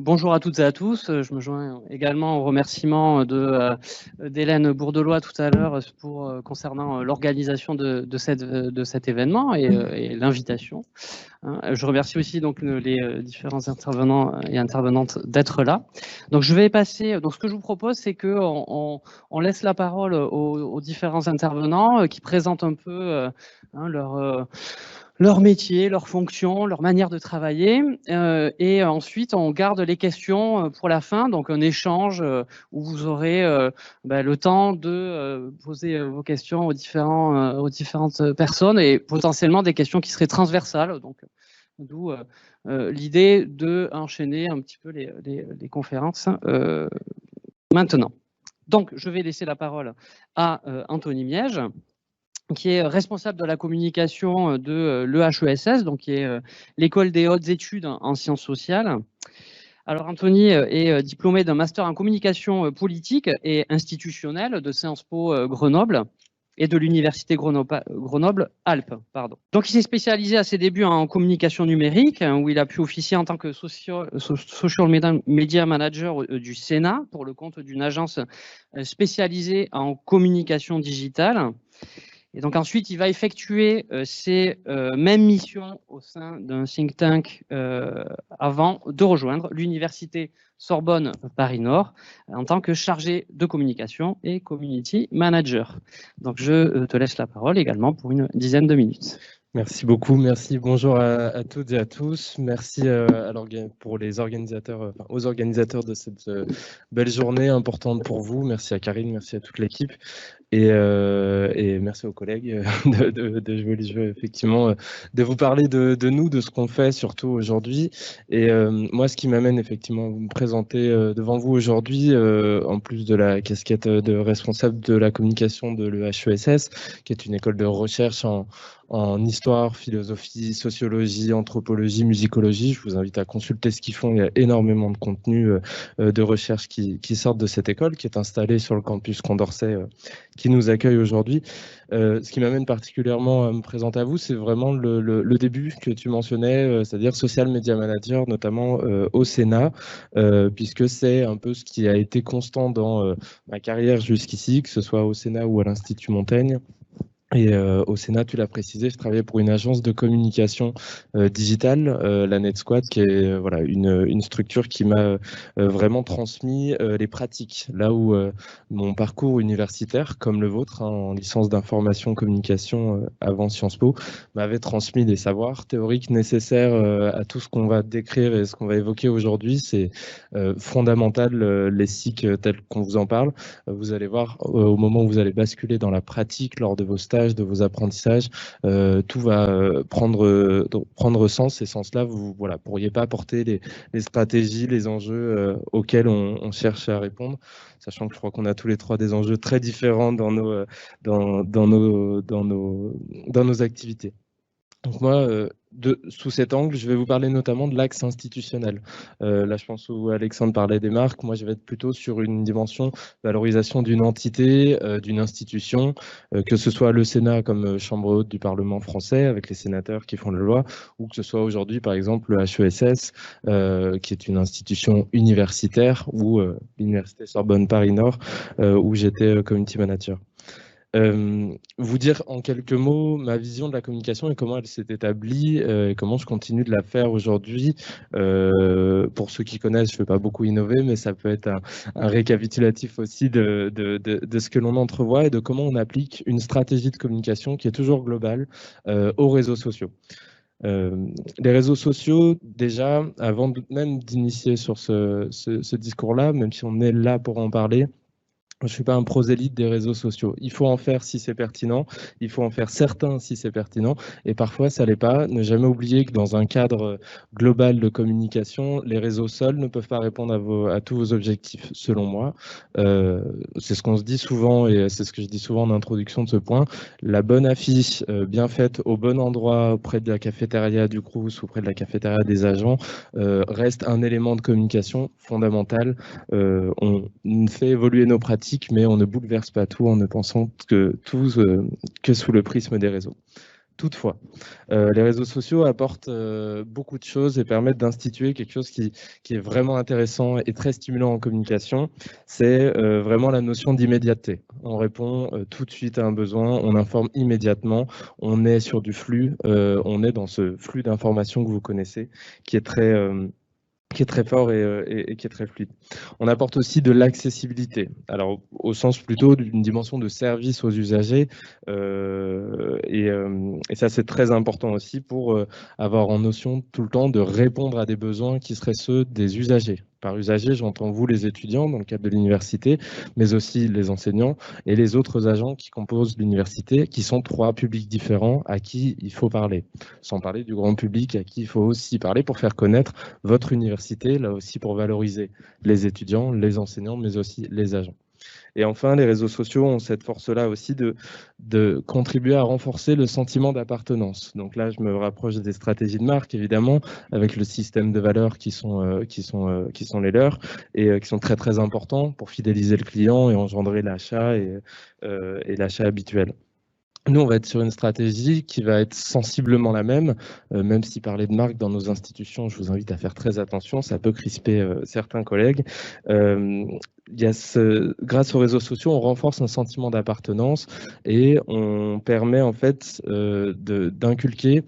bonjour à toutes et à tous. Je me joins également aux remerciements d'Hélène Bourdelois tout à l'heure concernant l'organisation de cet événement et l'invitation. Je remercie aussi donc les différents intervenants et intervenantes d'être là. Donc je vais passer. Donc ce que je vous propose, c'est que on laisse la parole aux différents intervenants qui présentent un peu leur métier, leur fonction, leur manière de travailler. Et ensuite, on garde les questions pour la fin, donc un échange où vous aurez le temps de poser vos questions aux différentes personnes et potentiellement des questions qui seraient transversales. Donc, d'où l'idée d'enchaîner un petit peu les conférences maintenant. Donc, je vais laisser la parole à Anthony Miège, qui est responsable de la communication de l'EHESS, donc qui est l'école des hautes études en sciences sociales. Alors Anthony est diplômé d'un master en communication politique et institutionnelle de Sciences Po Grenoble et de l'université Grenoble-Alpes. Donc il s'est spécialisé à ses débuts en communication numérique, où il a pu officier en tant que social media manager du Sénat pour le compte d'une agence spécialisée en communication digitale. Et donc ensuite, il va effectuer ces mêmes missions au sein d'un think tank avant de rejoindre l'université Sorbonne Paris-Nord en tant que chargé de communication et community manager. Donc je te laisse la parole également pour une dizaine de minutes. Merci beaucoup, merci. Bonjour à toutes et à tous. Merci pour les organisateurs, aux organisateurs de cette belle journée importante pour vous. Merci à Karine, merci à toute l'équipe. Et merci aux collègues de jouer les jeux, effectivement, de vous parler de nous, de ce qu'on fait, surtout aujourd'hui. Et moi, ce qui m'amène effectivement à me présenter devant vous aujourd'hui, en plus de la casquette de responsable de la communication de l'EHESS, qui est une école de recherche en histoire, philosophie, sociologie, anthropologie, musicologie. Je vous invite à consulter ce qu'ils font. Il y a énormément de contenu de recherche qui sortent de cette école, qui est installée sur le campus Condorcet, qui nous accueille aujourd'hui. Ce qui m'amène particulièrement à me présenter à vous, c'est vraiment le début que tu mentionnais, c'est-à-dire social media manager, notamment au Sénat, puisque c'est un peu ce qui a été constant dans ma carrière jusqu'ici, que ce soit au Sénat ou à l'Institut Montaigne. Et au Sénat, tu l'as précisé, je travaillais pour une agence de communication digitale, la NetSquad, qui est voilà, une structure qui m'a vraiment transmis les pratiques. Là où mon parcours universitaire, comme le vôtre, en licence d'information communication avant Sciences Po, m'avait transmis des savoirs théoriques nécessaires à tout ce qu'on va décrire et ce qu'on va évoquer aujourd'hui. C'est fondamental, les SIC tels qu'on vous en parle. Vous allez voir, au moment où vous allez basculer dans la pratique lors de vos stages, de vos apprentissages, tout va prendre sens. Et sans cela, vous pourriez pas apporter les stratégies, les enjeux auxquels on cherche à répondre, sachant que je crois qu'on a tous les trois des enjeux très différents dans nos activités. Donc moi, sous cet angle, je vais vous parler notamment de l'axe institutionnel. Là, je pense où Alexandre parlait des marques. Moi, je vais être plutôt sur une dimension valorisation d'une entité, d'une institution, que ce soit le Sénat comme chambre haute du Parlement français, avec les sénateurs qui font la loi, ou que ce soit aujourd'hui, par exemple, le HESS, qui est une institution universitaire, ou l'Université Sorbonne Paris-Nord, où j'étais community manager. Vous dire en quelques mots ma vision de la communication et comment elle s'est établie et comment je continue de la faire aujourd'hui. Pour ceux qui connaissent, je ne vais pas beaucoup innover, mais ça peut être un récapitulatif aussi de ce que l'on entrevoit et de comment on applique une stratégie de communication qui est toujours globale aux réseaux sociaux. Les réseaux sociaux, déjà, avant même d'initier sur ce discours-là, même si on est là pour en parler, je ne suis pas un prosélyte des réseaux sociaux. Il faut en faire si c'est pertinent, il faut en faire certains si c'est pertinent, et parfois ça ne l'est pas. Ne jamais oublier que dans un cadre global de communication, les réseaux seuls ne peuvent pas répondre à tous vos objectifs, selon moi. C'est ce qu'on se dit souvent, et c'est ce que je dis souvent en introduction de ce point. La bonne affiche bien faite au bon endroit, auprès de la cafétéria du Crous ou près de la cafétéria des agents, reste un élément de communication fondamental. On fait évoluer nos pratiques, mais on ne bouleverse pas tout en ne pensant que sous le prisme des réseaux. Toutefois, les réseaux sociaux apportent beaucoup de choses et permettent d'instituer quelque chose qui est vraiment intéressant et très stimulant en communication, c'est vraiment la notion d'immédiateté. On répond tout de suite à un besoin, on informe immédiatement, on est sur du flux, on est dans ce flux d'informations que vous connaissez, qui est très fort et qui est très fluide. On apporte aussi de l'accessibilité, alors au sens plutôt d'une dimension de service aux usagers, et ça c'est très important aussi pour avoir en notion tout le temps de répondre à des besoins qui seraient ceux des usagers. Par usagers, j'entends vous les étudiants dans le cadre de l'université, mais aussi les enseignants et les autres agents qui composent l'université, qui sont 3 publics différents à qui il faut parler. Sans parler du grand public à qui il faut aussi parler pour faire connaître votre université, là aussi pour valoriser les étudiants, les enseignants, mais aussi les agents. Et enfin, les réseaux sociaux ont cette force-là aussi de contribuer à renforcer le sentiment d'appartenance. Donc là, je me rapproche des stratégies de marque, évidemment, avec le système de valeurs qui sont les leurs et qui sont très, très importants pour fidéliser le client et engendrer l'achat et l'achat habituel. Nous, on va être sur une stratégie qui va être sensiblement la même si parler de marque dans nos institutions, je vous invite à faire très attention, ça peut crisper certains collègues. Grâce aux réseaux sociaux, on renforce un sentiment d'appartenance et on permet en fait d'inculquer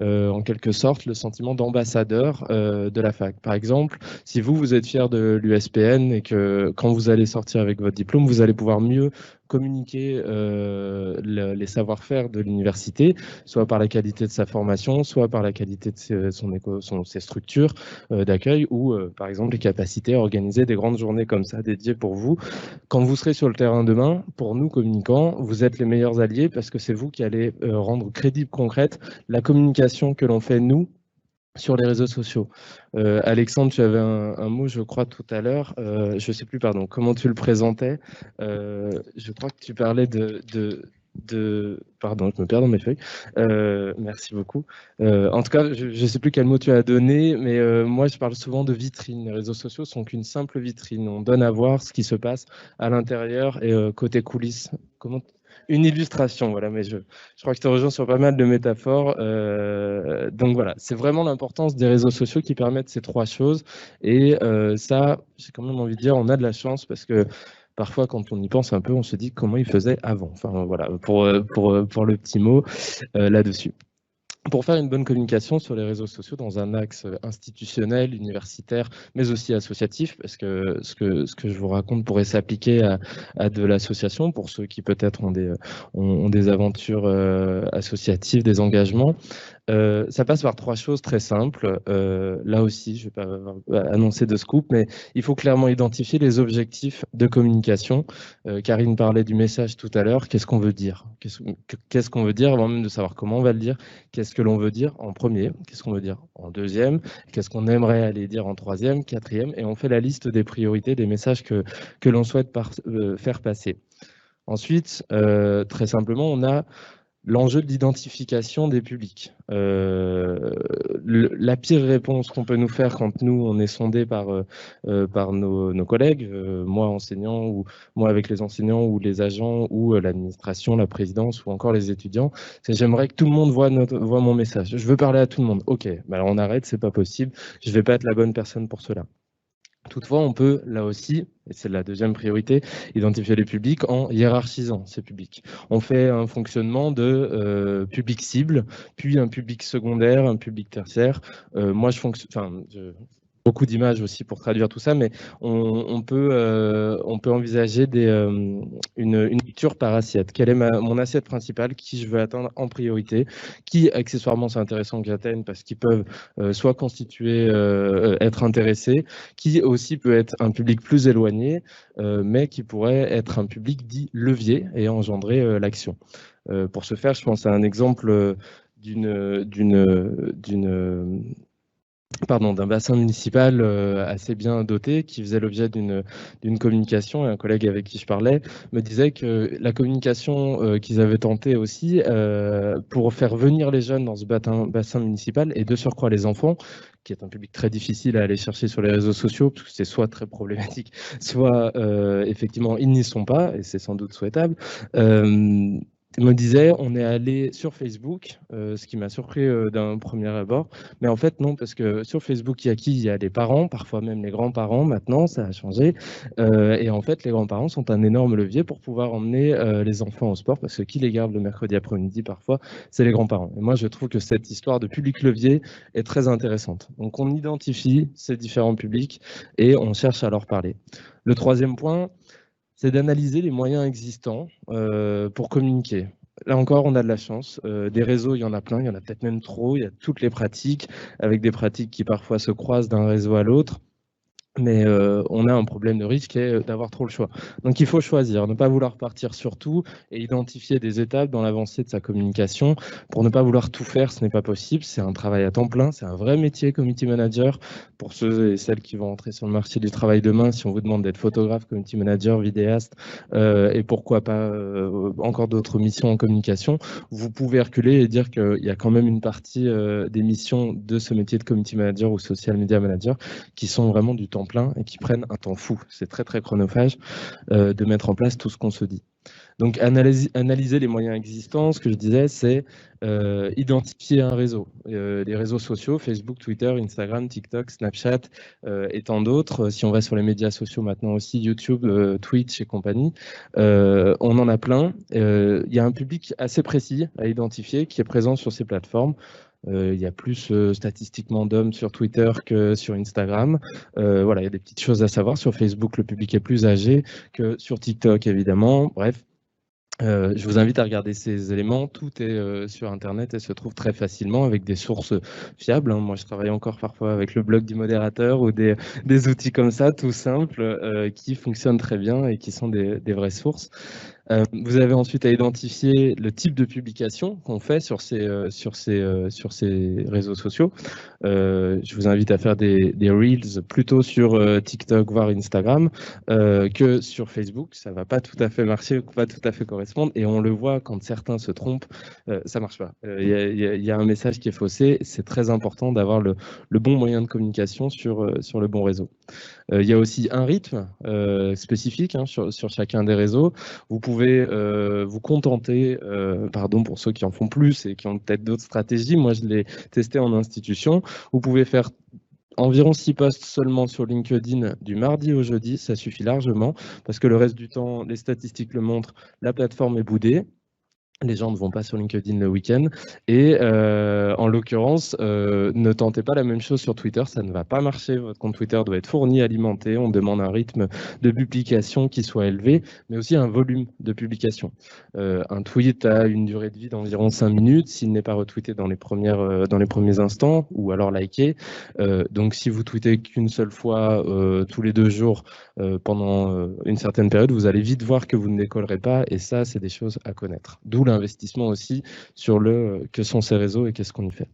en quelque sorte le sentiment d'ambassadeur de la fac. Par exemple, si vous êtes fier de l'USPN et que quand vous allez sortir avec votre diplôme, vous allez pouvoir mieux communiquer les savoir-faire de l'université, soit par la qualité de sa formation, soit par la qualité de ses structures d'accueil ou par exemple les capacités à organiser des grandes journées comme ça dédiées pour vous. Quand vous serez sur le terrain demain, pour nous communicants, vous êtes les meilleurs alliés parce que c'est vous qui allez rendre crédible, concrète la communication que l'on fait nous sur les réseaux sociaux. Alexandre, tu avais un mot, je crois, tout à l'heure. Je ne sais plus, pardon, comment tu le présentais. Je crois que tu parlais pardon, je me perds dans mes feuilles. Merci beaucoup. En tout cas, je ne sais plus quel mot tu as donné, mais moi, je parle souvent de vitrine. Les réseaux sociaux sont qu'une simple vitrine. On donne à voir ce qui se passe à l'intérieur et côté coulisses. Une illustration, voilà, mais je crois que je te rejoins sur pas mal de métaphores. Donc voilà, c'est vraiment l'importance des réseaux sociaux qui permettent ces 3 choses. Et ça, j'ai quand même envie de dire, on a de la chance parce que parfois, quand on y pense un peu, on se dit comment ils faisaient avant. Enfin voilà, pour le petit mot là-dessus. Pour faire une bonne communication sur les réseaux sociaux dans un axe institutionnel, universitaire, mais aussi associatif, parce que ce que je vous raconte pourrait s'appliquer à de l'association, pour ceux qui peut-être ont des aventures associatives, des engagements. Ça passe par 3 choses très simples. Là aussi, je ne vais pas annoncer de scoop, mais il faut clairement identifier les objectifs de communication. Karine parlait du message tout à l'heure. Qu'est-ce qu'on veut dire? Qu'est-ce qu'on veut dire avant même de savoir comment on va le dire? Qu'est-ce que l'on veut dire en premier? Qu'est-ce qu'on veut dire en deuxième? Qu'est-ce qu'on aimerait aller dire en troisième, quatrième? Et on fait la liste des priorités, des messages que l'on souhaite faire passer. Ensuite, très simplement, on a l'enjeu de l'identification des publics. La pire réponse qu'on peut nous faire quand nous, on est sondé par nos collègues, moi enseignant, ou moi avec les enseignants, ou les agents, ou l'administration, la présidence, ou encore les étudiants, c'est j'aimerais que tout le monde voit mon message. Je veux parler à tout le monde. Ok, bah alors on arrête, c'est pas possible. Je vais pas être la bonne personne pour cela. Toutefois, on peut, là aussi, et c'est la deuxième priorité, identifier les publics en hiérarchisant ces publics. On fait un fonctionnement de public cible, puis un public secondaire, un public tertiaire. Moi, beaucoup d'images aussi pour traduire tout ça, mais on peut envisager une lecture par assiette. Quelle est mon assiette principale, qui je veux atteindre en priorité, qui accessoirement c'est intéressant que j'atteigne parce qu'ils peuvent soit constituer, être intéressés, qui aussi peut être un public plus éloigné, mais qui pourrait être un public dit levier et engendrer l'action. Pour ce faire, je pense à un exemple d'un bassin municipal assez bien doté qui faisait l'objet d'une communication, et un collègue avec qui je parlais me disait que la communication qu'ils avaient tenté aussi pour faire venir les jeunes dans ce bassin municipal, et de surcroît les enfants, qui est un public très difficile à aller chercher sur les réseaux sociaux, parce que c'est soit très problématique, soit effectivement ils n'y sont pas, et c'est sans doute souhaitable. me disait, on est allé sur Facebook, ce qui m'a surpris d'un premier abord, mais en fait non, parce que sur Facebook, il y a qui? Il y a les parents, parfois même les grands-parents, maintenant ça a changé, et en fait les grands-parents sont un énorme levier pour pouvoir emmener les enfants au sport, parce que qui les garde le mercredi après-midi parfois, c'est les grands-parents. Et moi je trouve que cette histoire de public levier est très intéressante. Donc on identifie ces différents publics et on cherche à leur parler. Le troisième point, c'est d'analyser les moyens existants pour communiquer. Là encore, on a de la chance. Des réseaux, il y en a plein, il y en a peut-être même trop. Il y a toutes les pratiques, avec des pratiques qui parfois se croisent d'un réseau à l'autre. Mais on a un problème de risque qui est d'avoir trop le choix. Donc il faut choisir, ne pas vouloir partir sur tout et identifier des étapes dans l'avancée de sa communication. Pour ne pas vouloir tout faire, ce n'est pas possible. C'est un travail à temps plein, c'est un vrai métier, community manager. Pour ceux et celles qui vont entrer sur le marché du travail demain, si on vous demande d'être photographe, community manager, vidéaste, et pourquoi pas encore d'autres missions en communication, vous pouvez reculer et dire qu'il y a quand même une partie des missions de ce métier de community manager ou social media manager qui sont vraiment du temps plein et qui prennent un temps fou. C'est très très chronophage de mettre en place tout ce qu'on se dit. Donc analyser les moyens existants, ce que je disais, c'est identifier un réseau. Les réseaux sociaux, Facebook, Twitter, Instagram, TikTok, Snapchat et tant d'autres. Si on va sur les médias sociaux maintenant aussi, YouTube, Twitch et compagnie, on en a plein. Il y a un public assez précis à identifier qui est présent sur ces plateformes. Il y a plus statistiquement d'hommes sur Twitter que sur Instagram. Voilà, il y a des petites choses à savoir. Sur Facebook, le public est plus âgé que sur TikTok, évidemment. Bref, je vous invite à regarder ces éléments. Tout est sur Internet et se trouve très facilement avec des sources fiables. Moi, je travaille encore parfois avec le blog du modérateur ou des outils comme ça, tout simples, qui fonctionnent très bien et qui sont des vraies sources. Vous avez ensuite à identifier le type de publication qu'on fait sur ces réseaux sociaux. Je vous invite à faire des Reels plutôt sur TikTok, voire Instagram, que sur Facebook. Ça ne va pas tout à fait marcher, pas tout à fait correspondre. Et on le voit quand certains se trompent, ça ne marche pas. Il y a un message qui est faussé. C'est très important d'avoir le bon moyen de communication sur le bon réseau. Il y a aussi un rythme spécifique sur chacun des réseaux. Vous pouvez vous contenter, pardon pour ceux qui en font plus et qui ont peut-être d'autres stratégies, moi je l'ai testé en institution, vous pouvez faire environ 6 posts seulement sur LinkedIn du mardi au jeudi, ça suffit largement, parce que le reste du temps, les statistiques le montrent, la plateforme est boudée. Les gens ne vont pas sur LinkedIn le week-end. Et en l'occurrence, ne tentez pas la même chose sur Twitter, ça ne va pas marcher. Votre compte Twitter doit être fourni, alimenté. On demande un rythme de publication qui soit élevé, mais aussi un volume de publication. Un tweet a une durée de vie d'environ 5 minutes, s'il n'est pas retweeté dans les premiers instants, ou alors liké. Donc si vous tweetez qu'une seule fois tous les 2 jours pendant une certaine période, vous allez vite voir que vous ne décollerez pas, et ça, c'est des choses à connaître. D'où l'investissement aussi sur que sont ces réseaux et qu'est-ce qu'on y fait.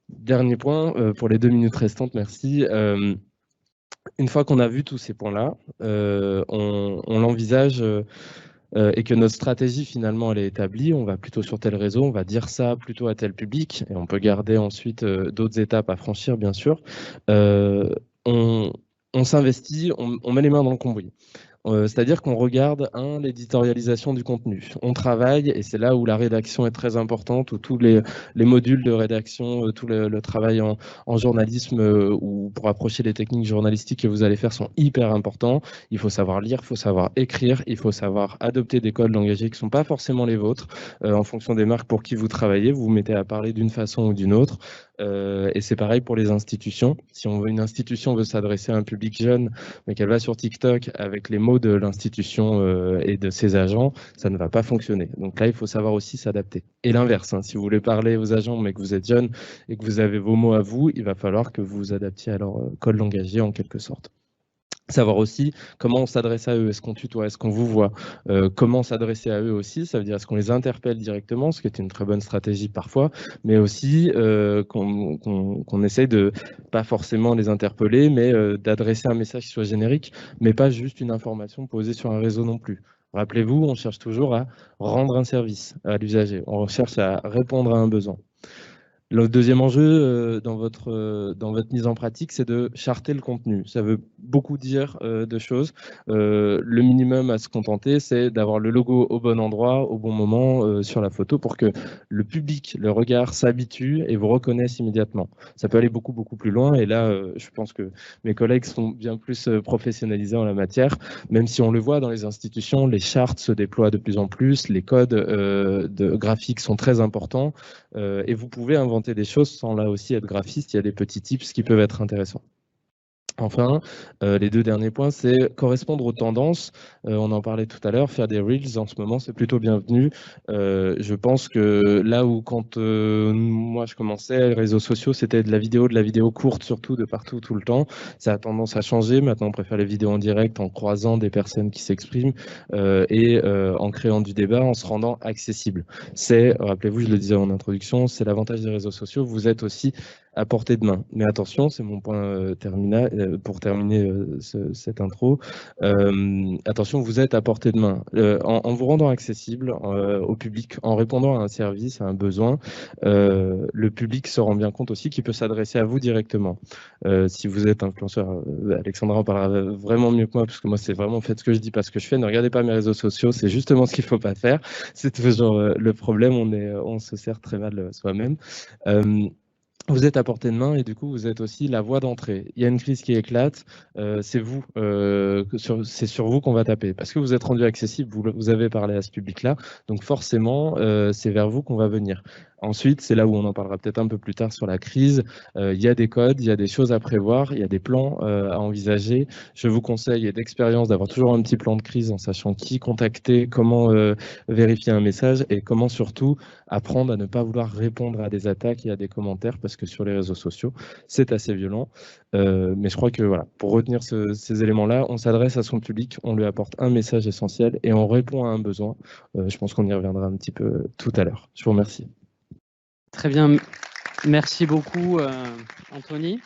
Dernier point, pour les 2 minutes restantes, merci. Une fois qu'on a vu tous ces points-là, on l'envisage et que notre stratégie finalement elle est établie, on va plutôt sur tel réseau, on va dire ça plutôt à tel public, et on peut garder ensuite d'autres étapes à franchir bien sûr. On s'investit, on met les mains dans le cambouis. C'est-à-dire qu'on regarde, l'éditorialisation du contenu. On travaille, et c'est là où la rédaction est très importante, où tous les modules de rédaction, tout le travail en journalisme, ou pour approcher les techniques journalistiques que vous allez faire sont hyper importants. Il faut savoir lire, il faut savoir écrire, il faut savoir adopter des codes langagiers qui ne sont pas forcément les vôtres. En fonction des marques pour qui vous travaillez, vous vous mettez à parler d'une façon ou d'une autre. Et c'est pareil pour les institutions. Si une institution veut s'adresser à un public jeune, mais qu'elle va sur TikTok avec les mots de l'institution et de ses agents, ça ne va pas fonctionner. Donc là, il faut savoir aussi s'adapter. Et l'inverse, si vous voulez parler aux agents, mais que vous êtes jeune et que vous avez vos mots à vous, il va falloir que vous vous adaptiez à leur code langagier en quelque sorte. Savoir aussi comment on s'adresse à eux, est-ce qu'on tutoie, est-ce qu'on vous voit, comment s'adresser à eux aussi, ça veut dire est-ce qu'on les interpelle directement, ce qui est une très bonne stratégie parfois, mais aussi qu'on essaye de pas forcément les interpeller, mais d'adresser un message qui soit générique, mais pas juste une information posée sur un réseau non plus. Rappelez-vous, on cherche toujours à rendre un service à l'usager, on cherche à répondre à un besoin. Le deuxième enjeu dans votre mise en pratique, c'est de charter le contenu. Ça veut beaucoup dire de choses. Le minimum à se contenter, c'est d'avoir le logo au bon endroit, au bon moment sur la photo pour que le public, le regard s'habitue et vous reconnaisse immédiatement. Ça peut aller beaucoup, beaucoup plus loin. Et là, je pense que mes collègues sont bien plus professionnalisés en la matière. Même si on le voit dans les institutions, les chartes se déploient de plus en plus, les codes graphiques sont très importants. Et vous pouvez inventer des choses sans là aussi être graphiste. Il y a des petits tips qui peuvent être intéressants. Enfin, les deux derniers points, c'est correspondre aux tendances. On en parlait tout à l'heure, faire des reels en ce moment, c'est plutôt bienvenu. Je pense que là où quand moi je commençais, les réseaux sociaux, c'était de la vidéo courte surtout, de partout, tout le temps. Ça a tendance à changer. Maintenant, on préfère les vidéos en direct, en croisant des personnes qui s'expriment et en créant du débat, en se rendant accessible. C'est, rappelez-vous, je le disais en introduction, c'est l'avantage des réseaux sociaux. Vous êtes aussi à portée de main. Mais attention, c'est mon point terminal pour terminer cette intro. Attention, vous êtes à portée de main. En vous rendant accessible au public, en répondant à un service, à un besoin, le public se rend bien compte aussi qu'il peut s'adresser à vous directement. Si vous êtes influenceur, Alexandra en parlera vraiment mieux que moi, parce que moi, c'est vraiment faites ce que je dis, pas ce que je fais. Ne regardez pas mes réseaux sociaux, c'est justement ce qu'il ne faut pas faire. C'est toujours le problème, on se sert très mal soi-même. Vous êtes à portée de main et du coup, vous êtes aussi la voie d'entrée. Il y a une crise qui éclate, c'est vous, c'est sur vous qu'on va taper. Parce que vous êtes rendu accessible, vous avez parlé à ce public-là, donc forcément, c'est vers vous qu'on va venir. Ensuite, c'est là où on en parlera peut-être un peu plus tard sur la crise. Il y a des codes, il y a des choses à prévoir, il y a des plans à envisager. Je vous conseille, et d'expérience, d'avoir toujours un petit plan de crise en sachant qui contacter, comment vérifier un message et comment surtout apprendre à ne pas vouloir répondre à des attaques et à des commentaires parce que sur les réseaux sociaux, c'est assez violent. Mais je crois que voilà, pour retenir ces éléments-là, on s'adresse à son public, on lui apporte un message essentiel et on répond à un besoin. Je pense qu'on y reviendra un petit peu tout à l'heure. Je vous remercie. Très bien. Merci beaucoup, Anthony.